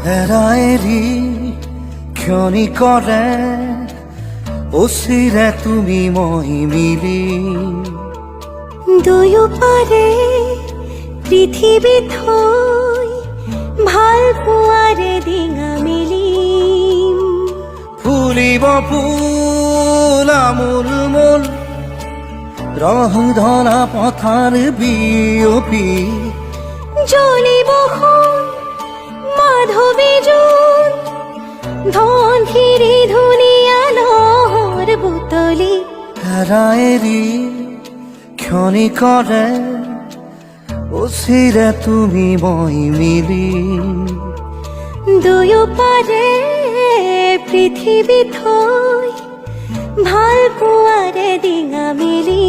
এৰি ক্ষণি কৰে অচিৰে তুমি মই মিলি দুয়ো পাৰে পৃথিৱী থৈ ভাল পোৱাৰে ডিঙা মেলিম ফুলিব ফুল আমোল মোল ৰং ধনা পথাৰ বিয়পি জ্বলিব সোণ মাধৱী জোন ধনশিৰি ধুনীয়া নহৰ বুটলি এৰি ক্ষণি কৰে অচিৰে তুমি মই মিলি দুয়ো পাৰে পৃথিৱী থৈ ভাল পোৱাৰে ডিঙা মেলি